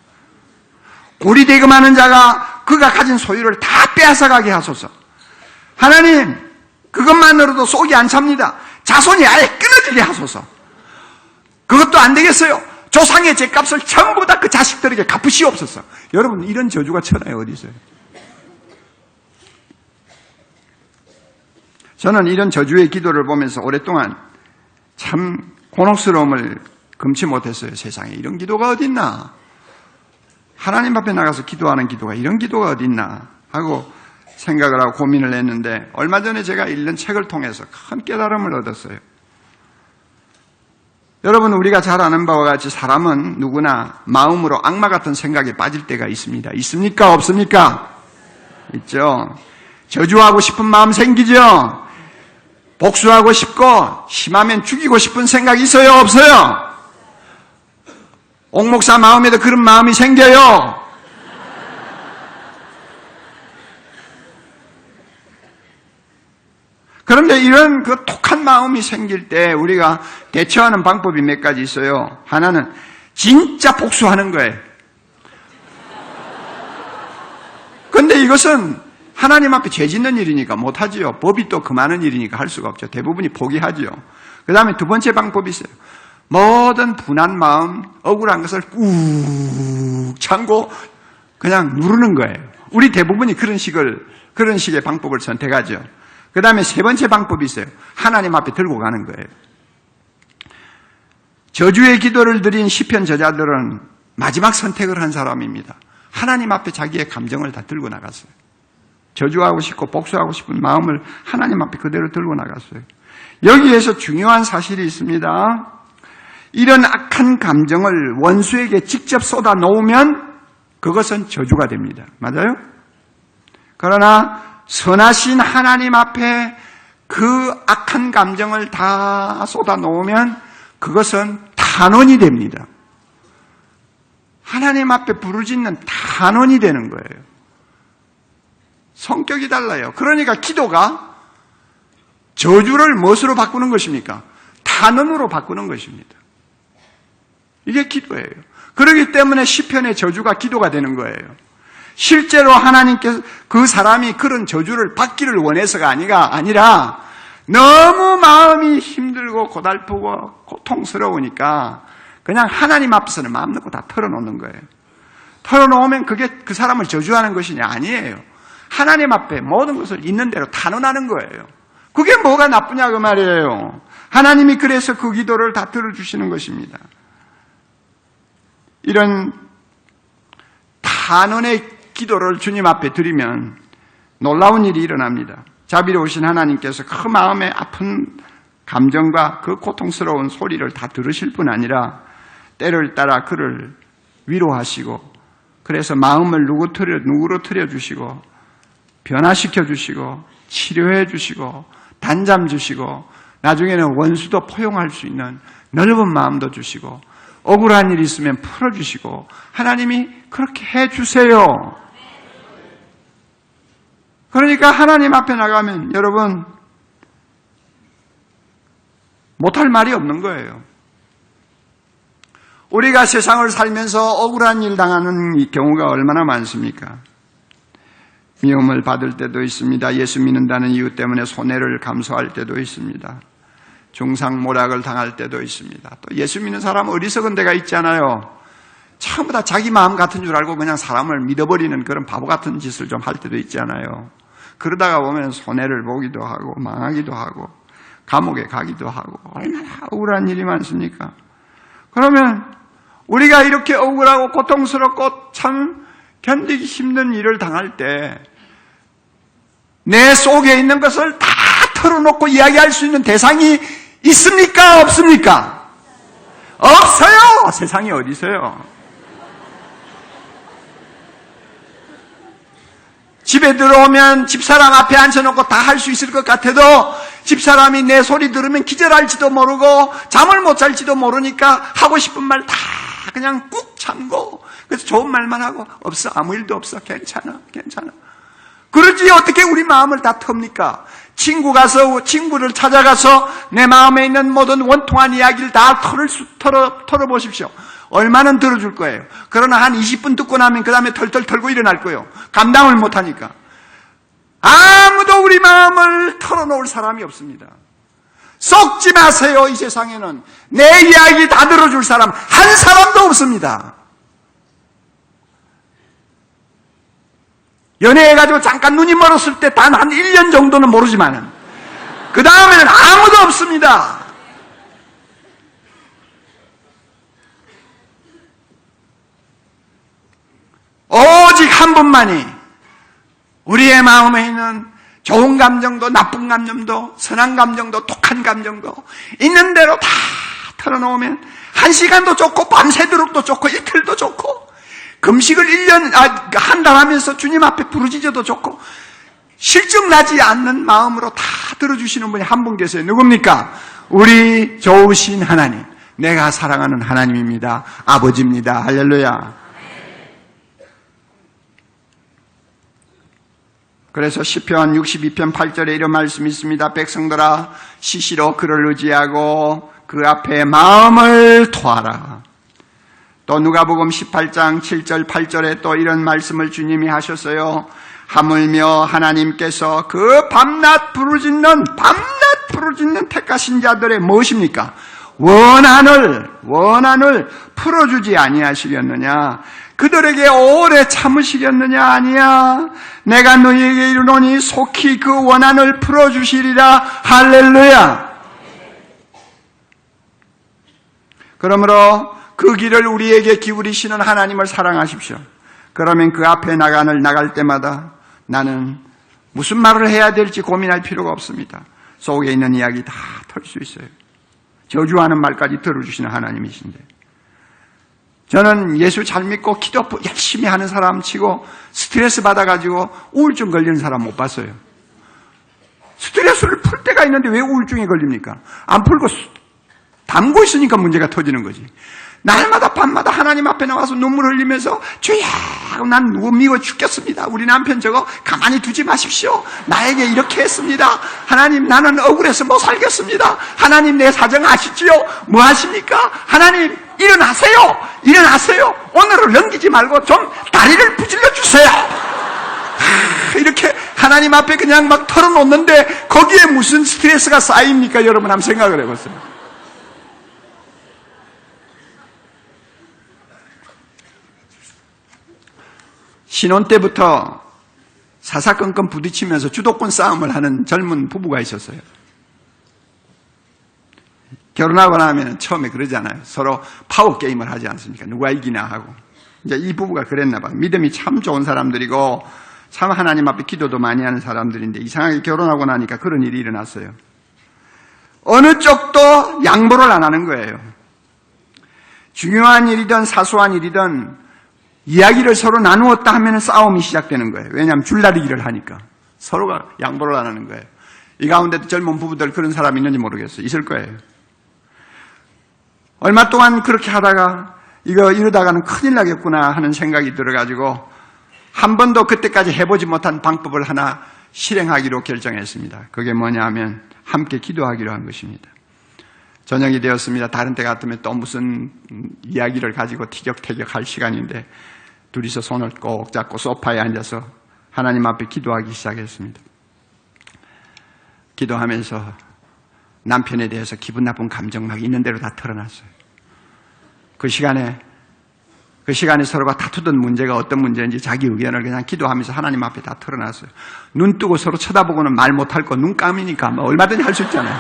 Speaker 1: 고리대금하는 자가 그가 가진 소유를 다 빼앗아가게 하소서. 하나님, 그것만으로도 속이 안 찹니다. 자손이 아예 끊어지게 하소서. 그것도 안 되겠어요. 조상의 죄값을 전부 다 그 자식들에게 갚으시옵소서. 여러분, 이런 저주가 천하에 어디 있어요? 저는 이런 저주의 기도를 보면서 오랫동안 참 곤혹스러움을 금치 못했어요. 세상에 이런 기도가 어디 있나? 하나님 앞에 나가서 기도하는 기도가 이런 기도가 어디 있나? 하고 생각을 하고 고민을 했는데 얼마 전에 제가 읽는 책을 통해서 큰 깨달음을 얻었어요. 여러분, 우리가 잘 아는 바와 같이 사람은 누구나 마음으로 악마 같은 생각에 빠질 때가 있습니다. 있습니까? 없습니까? 있죠. 저주하고 싶은 마음 생기죠. 복수하고 싶고 심하면 죽이고 싶은 생각이 있어요? 없어요? 옥 목사 마음에도 그런 마음이 생겨요. 그런데 이런 그 독한 마음이 생길 때 우리가 대처하는 방법이 몇 가지 있어요. 하나는 진짜 복수하는 거예요. 그런데 이것은 하나님 앞에 죄 짓는 일이니까 못하지요. 법이 또 금하는 일이니까 할 수가 없죠. 대부분이 포기하지요. 그 다음에 두 번째 방법이 있어요. 모든 분한 마음, 억울한 것을 꾹 참고 그냥 누르는 거예요. 우리 대부분이 그런 식의 방법을 선택하죠. 그 다음에 세 번째 방법이 있어요. 하나님 앞에 들고 가는 거예요. 저주의 기도를 드린 시편 저자들은 마지막 선택을 한 사람입니다. 하나님 앞에 자기의 감정을 다 들고 나갔어요. 저주하고 싶고 복수하고 싶은 마음을 하나님 앞에 그대로 들고 나갔어요. 여기에서 중요한 사실이 있습니다. 이런 악한 감정을 원수에게 직접 쏟아 놓으면 그것은 저주가 됩니다. 맞아요? 그러나 선하신 하나님 앞에 그 악한 감정을 다 쏟아 놓으면 그것은 탄원이 됩니다. 하나님 앞에 부르짖는 탄원이 되는 거예요. 성격이 달라요. 그러니까 기도가 저주를 무엇으로 바꾸는 것입니까? 탄원으로 바꾸는 것입니다. 이게 기도예요. 그렇기 때문에 시편의 저주가 기도가 되는 거예요. 실제로 하나님께서 그 사람이 그런 저주를 받기를 원해서가 아니라 너무 마음이 힘들고 고달프고 고통스러우니까 그냥 하나님 앞에서는 마음 놓고 다 털어놓는 거예요. 털어놓으면 그게 그 사람을 저주하는 것이냐? 아니에요. 하나님 앞에 모든 것을 있는 대로 탄원하는 거예요. 그게 뭐가 나쁘냐 그 말이에요. 하나님이 그래서 그 기도를 다 들어주시는 것입니다. 이런 탄원의 기도를 주님 앞에 드리면 놀라운 일이 일어납니다. 자비로우신 하나님께서 그 마음의 아픈 감정과 그 고통스러운 소리를 다 들으실 뿐 아니라 때를 따라 그를 위로하시고 그래서 마음을 누구로 틀어주시고 변화시켜 주시고 치료해 주시고 단잠 주시고 나중에는 원수도 포용할 수 있는 넓은 마음도 주시고 억울한 일이 있으면 풀어주시고 하나님이 그렇게 해주세요. 그러니까 하나님 앞에 나가면 여러분 못할 말이 없는 거예요. 우리가 세상을 살면서 억울한 일 당하는 이 경우가 얼마나 많습니까? 미움을 받을 때도 있습니다. 예수 믿는다는 이유 때문에 손해를 감수할 때도 있습니다. 중상모략을 당할 때도 있습니다. 또 예수 믿는 사람은 어리석은 데가 있잖아요. 전부 다 자기 마음 같은 줄 알고 그냥 사람을 믿어버리는 그런 바보 같은 짓을 좀 할 때도 있잖아요. 그러다가 보면 손해를 보기도 하고 망하기도 하고 감옥에 가기도 하고 얼마나 억울한 일이 많습니까? 그러면 우리가 이렇게 억울하고 고통스럽고 참 견디기 힘든 일을 당할 때 내 속에 있는 것을 다 털어놓고 이야기할 수 있는 대상이 있습니까? 없습니까? 없어요! 세상에 어디 있어요? 집에 들어오면 집사람 앞에 앉혀놓고 다 할 수 있을 것 같아도 집사람이 내 소리 들으면 기절할지도 모르고 잠을 못 잘지도 모르니까 하고 싶은 말 다 그냥 꾹 참고 그래서 좋은 말만 하고 없어 아무 일도 없어 괜찮아 그러지 어떻게 우리 마음을 다 텁니까? 친구를 찾아가서 내 마음에 있는 모든 원통한 이야기를 다 털어보십시오. 얼마는 들어줄 거예요. 그러나 한 20분 듣고 나면 그 다음에 털털 털고 일어날 거예요. 감당을 못하니까. 아무도 우리 마음을 털어놓을 사람이 없습니다. 썩지 마세요. 이 세상에는 내 이야기 다 들어줄 사람 한 사람도 없습니다. 연애해가지고 잠깐 눈이 멀었을 때 단 한 1년 정도는 모르지만 그 다음에는 아무도 없습니다. 오직 한 분만이 우리의 마음에 있는 좋은 감정도 나쁜 감정도 선한 감정도 독한 감정도 있는 대로 다 털어놓으면 1시간도 좋고 밤새도록도 좋고 이틀도 좋고 금식을 한 달 하면서 주님 앞에 부르짖어도 좋고 실증나지 않는 마음으로 다 들어주시는 분이 한 분 계세요. 누굽니까? 우리 좋으신 하나님, 내가 사랑하는 하나님입니다. 아버지입니다. 할렐루야. 그래서 시편 62편 8절에 이런 말씀이 있습니다. 백성들아 시시로 그를 의지하고 그 앞에 마음을 토하라. 또 누가복음 18장 7절 8절에 또 이런 말씀을 주님이 하셨어요. 하물며 하나님께서 그 밤낮 부르짖는 택하신 자들의 무엇입니까? 원한을 풀어주지 아니하시겠느냐? 그들에게 오래 참으시겠느냐? 아니야. 내가 너희에게 이르노니 속히 그 원한을 풀어주시리라. 할렐루야. 그러므로 그 길을 우리에게 기울이시는 하나님을 사랑하십시오. 그러면 그 앞에 나갈 때마다 나는 무슨 말을 해야 될지 고민할 필요가 없습니다. 속에 있는 이야기 다 털 수 있어요. 저주하는 말까지 들어주시는 하나님이신데 저는 예수 잘 믿고 기도 열심히 하는 사람 치고 스트레스 받아가지고 우울증 걸리는 사람 못 봤어요. 스트레스를 풀 때가 있는데 왜 우울증에 걸립니까? 안 풀고 담고 있으니까 문제가 터지는 거지. 날마다 밤마다 하나님 앞에 나와서 눈물 흘리면서 주야 난 누구 미워 죽겠습니다. 우리 남편 저거 가만히 두지 마십시오. 나에게 이렇게 했습니다. 하나님 나는 억울해서 못 살겠습니다. 하나님 내 사정 아시지요? 뭐 하십니까? 하나님 일어나세요. 오늘을 넘기지 말고 좀 다리를 부질러 주세요. 이렇게 하나님 앞에 그냥 막 털어놓는데 거기에 무슨 스트레스가 쌓입니까? 여러분 한번 생각을 해보세요. 신혼 때부터 사사건건 부딪히면서 주도권 싸움을 하는 젊은 부부가 있었어요. 결혼하고 나면 처음에 그러잖아요. 서로 파워게임을 하지 않습니까? 누가 이기나 하고. 이제 이 부부가 그랬나 봐요. 믿음이 참 좋은 사람들이고 참 하나님 앞에 기도도 많이 하는 사람들인데 이상하게 결혼하고 나니까 그런 일이 일어났어요. 어느 쪽도 양보를 안 하는 거예요. 중요한 일이든 사소한 일이든 이야기를 서로 나누었다 하면 싸움이 시작되는 거예요. 왜냐하면 줄다리기를 하니까. 서로가 양보를 안 하는 거예요. 이 가운데도 젊은 부부들 그런 사람이 있는지 모르겠어요. 있을 거예요. 얼마 동안 그렇게 하다가 이러다가는 큰일 나겠구나 하는 생각이 들어가지고 한 번도 그때까지 해보지 못한 방법을 하나 실행하기로 결정했습니다. 그게 뭐냐 하면 함께 기도하기로 한 것입니다. 저녁이 되었습니다. 다른 때 같으면 또 무슨 이야기를 가지고 티격태격할 시간인데 둘이서 손을 꼭 잡고 소파에 앉아서 하나님 앞에 기도하기 시작했습니다. 기도하면서 남편에 대해서 기분 나쁜 감정 막 있는 대로 다 털어놨어요. 그 시간에 서로가 다투던 문제가 어떤 문제인지 자기 의견을 그냥 기도하면서 하나님 앞에 다 털어놨어요. 눈 뜨고 서로 쳐다보고는 말 못할 거 눈 감으니까 뭐 얼마든지 할 수 있잖아요.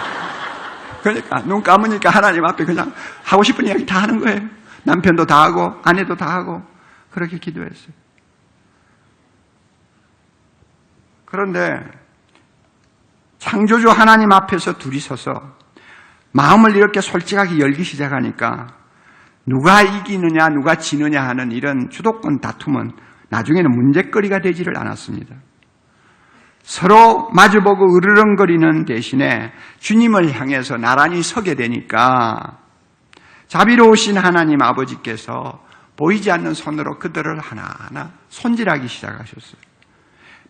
Speaker 1: 그러니까 눈 감으니까 하나님 앞에 그냥 하고 싶은 이야기 다 하는 거예요. 남편도 다 하고 아내도 다 하고 그렇게 기도했어요. 그런데 창조주 하나님 앞에서 둘이 서서 마음을 이렇게 솔직하게 열기 시작하니까 누가 이기느냐 누가 지느냐 하는 이런 주도권 다툼은 나중에는 문제거리가 되지를 않았습니다. 서로 마주보고 으르렁거리는 대신에 주님을 향해서 나란히 서게 되니까 자비로우신 하나님 아버지께서 보이지 않는 손으로 그들을 하나하나 손질하기 시작하셨어요.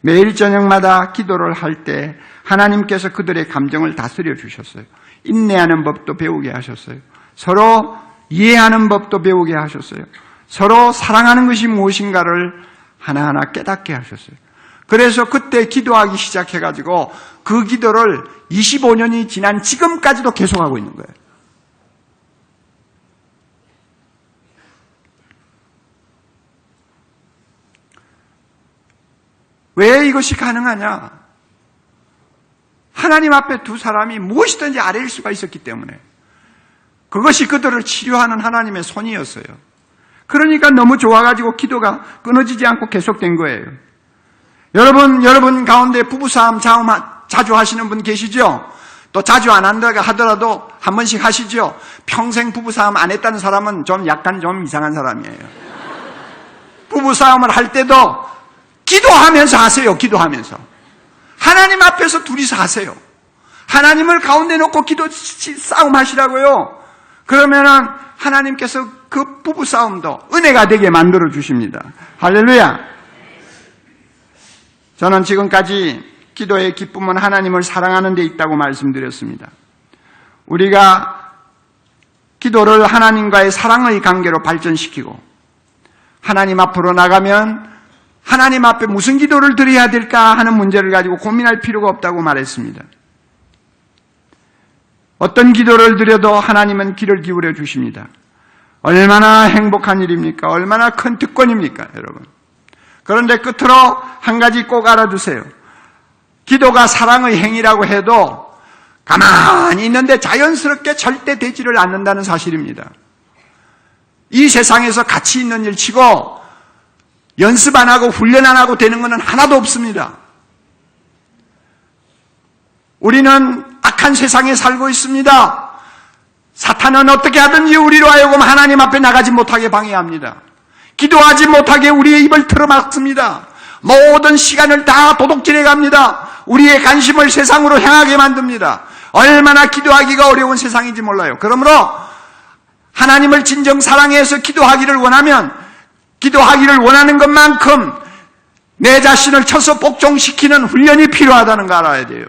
Speaker 1: 매일 저녁마다 기도를 할 때 하나님께서 그들의 감정을 다스려 주셨어요. 인내하는 법도 배우게 하셨어요. 서로 이해하는 법도 배우게 하셨어요. 서로 사랑하는 것이 무엇인가를 하나하나 깨닫게 하셨어요. 그래서 그때 기도하기 시작해가지고 그 기도를 25년이 지난 지금까지도 계속하고 있는 거예요. 왜 이것이 가능하냐? 하나님 앞에 두 사람이 무엇이든지 아뢰일 수가 있었기 때문에 그것이 그들을 치료하는 하나님의 손이었어요. 그러니까 너무 좋아가지고 기도가 끊어지지 않고 계속된 거예요. 여러분 가운데 부부싸움 자주 하시는 분 계시죠? 또 자주 안 한다고 하더라도 한 번씩 하시죠? 평생 부부싸움 안 했다는 사람은 약간 좀 이상한 사람이에요. 부부싸움을 할 때도 기도하면서 하세요. 기도하면서. 하나님 앞에서 둘이서 하세요. 하나님을 가운데 놓고 싸움 하시라고요. 그러면은 하나님께서 그 부부싸움도 은혜가 되게 만들어 주십니다. 할렐루야. 저는 지금까지 기도의 기쁨은 하나님을 사랑하는 데 있다고 말씀드렸습니다. 우리가 기도를 하나님과의 사랑의 관계로 발전시키고 하나님 앞으로 나가면 하나님 앞에 무슨 기도를 드려야 될까 하는 문제를 가지고 고민할 필요가 없다고 말했습니다. 어떤 기도를 드려도 하나님은 귀를 기울여 주십니다. 얼마나 행복한 일입니까? 얼마나 큰 특권입니까, 여러분? 그런데 끝으로 한 가지 꼭 알아두세요. 기도가 사랑의 행위라고 해도 가만히 있는데 자연스럽게 절대 되지를 않는다는 사실입니다. 이 세상에서 가치 있는 일 치고 연습 안 하고 훈련 안 하고 되는 것은 하나도 없습니다. 우리는 악한 세상에 살고 있습니다. 사탄은 어떻게 하든지 우리로 하여금 하나님 앞에 나가지 못하게 방해합니다. 기도하지 못하게 우리의 입을 틀어막습니다. 모든 시간을 다 도둑질해 갑니다. 우리의 관심을 세상으로 향하게 만듭니다. 얼마나 기도하기가 어려운 세상인지 몰라요. 그러므로 하나님을 진정 사랑해서 기도하기를 원하는 것만큼 내 자신을 쳐서 복종시키는 훈련이 필요하다는 거 알아야 돼요.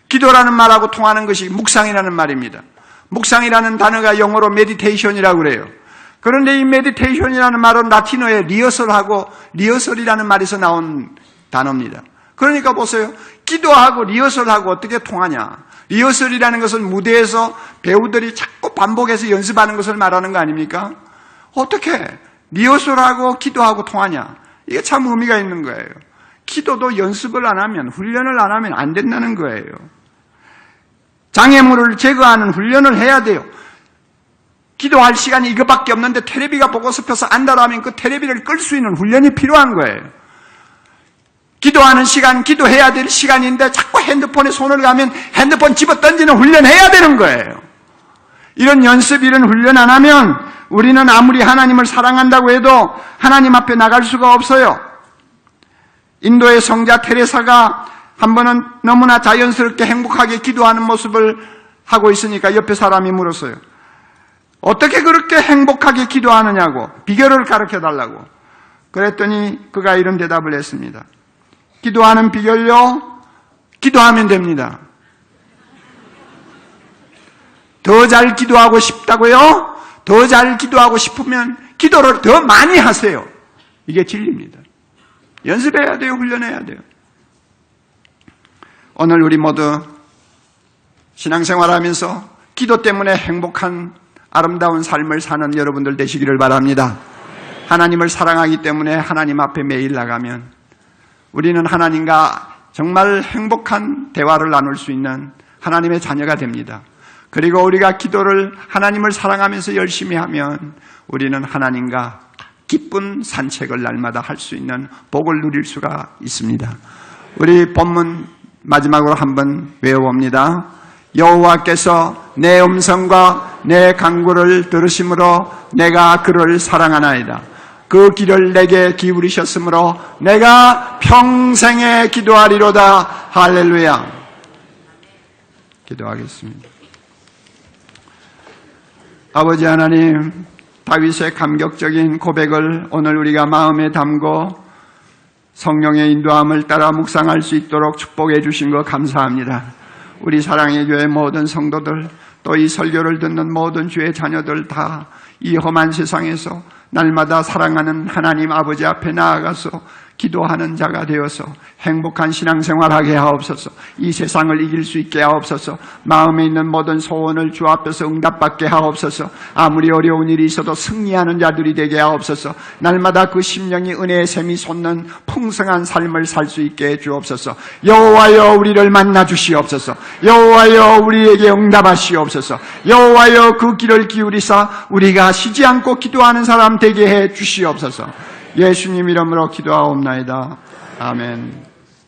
Speaker 1: 기도라는 말하고 통하는 것이 묵상이라는 말입니다. 묵상이라는 단어가 영어로 메디테이션이라고 그래요. 그런데 이 메디테이션이라는 말은 라틴어에 리허설이라는 말에서 나온 단어입니다. 그러니까 보세요. 기도하고 리허설하고 어떻게 통하냐. 리허설이라는 것은 무대에서 배우들이 자꾸 반복해서 연습하는 것을 말하는 거 아닙니까? 어떻게 리허설하고 기도하고 통하냐. 이게 참 의미가 있는 거예요. 기도도 연습을 안 하면, 훈련을 안 하면 안 된다는 거예요. 장애물을 제거하는 훈련을 해야 돼요. 기도할 시간이 이거밖에 없는데 테레비가 보고 싶어서 안다라면 그 테레비를 끌 수 있는 훈련이 필요한 거예요. 기도하는 시간, 기도해야 될 시간인데 자꾸 핸드폰에 손을 가면 핸드폰 집어 던지는 훈련해야 되는 거예요. 이런 연습, 이런 훈련 안 하면 우리는 아무리 하나님을 사랑한다고 해도 하나님 앞에 나갈 수가 없어요. 인도의 성자 테레사가 한 번은 너무나 자연스럽게 행복하게 기도하는 모습을 하고 있으니까 옆에 사람이 물었어요. 어떻게 그렇게 행복하게 기도하느냐고, 비결을 가르쳐달라고. 그랬더니 그가 이런 대답을 했습니다. 기도하는 비결요? 기도하면 됩니다. 더 잘 기도하고 싶다고요? 더 잘 기도하고 싶으면 기도를 더 많이 하세요. 이게 진리입니다. 연습해야 돼요. 훈련해야 돼요. 오늘 우리 모두 신앙생활하면서 기도 때문에 행복한 아름다운 삶을 사는 여러분들 되시기를 바랍니다. 하나님을 사랑하기 때문에 하나님 앞에 매일 나가면 우리는 하나님과 정말 행복한 대화를 나눌 수 있는 하나님의 자녀가 됩니다. 그리고 우리가 기도를 하나님을 사랑하면서 열심히 하면 우리는 하나님과 기쁜 산책을 날마다 할 수 있는 복을 누릴 수가 있습니다. 우리 본문 마지막으로 한번 외워봅니다. 여호와께서 내 음성과 내 간구를 들으심으로 내가 그를 사랑하나이다. 그 길을 내게 기울이셨으므로 내가 평생에 기도하리로다. 할렐루야. 기도하겠습니다. 아버지 하나님, 다윗의 감격적인 고백을 오늘 우리가 마음에 담고 성령의 인도함을 따라 묵상할 수 있도록 축복해 주신 것 감사합니다. 우리 사랑의 교회 모든 성도들, 또 이 설교를 듣는 모든 주의 자녀들 다 이 험한 세상에서 날마다 사랑하는 하나님 아버지 앞에 나아가서 기도하는 자가 되어서 행복한 신앙생활하게 하옵소서. 이 세상을 이길 수 있게 하옵소서. 마음에 있는 모든 소원을 주 앞에서 응답받게 하옵소서. 아무리 어려운 일이 있어도 승리하는 자들이 되게 하옵소서. 날마다 그 심령이 은혜의 샘이 솟는 풍성한 삶을 살 수 있게 해 주옵소서. 여호와여 우리를 만나 주시옵소서. 여호와여 우리에게 응답하시옵소서. 여호와여 그 길을 기울이사 우리가 쉬지 않고 기도하는 사람 되게 해 주시옵소서. 예수님 이름으로 기도하옵나이다. 아멘.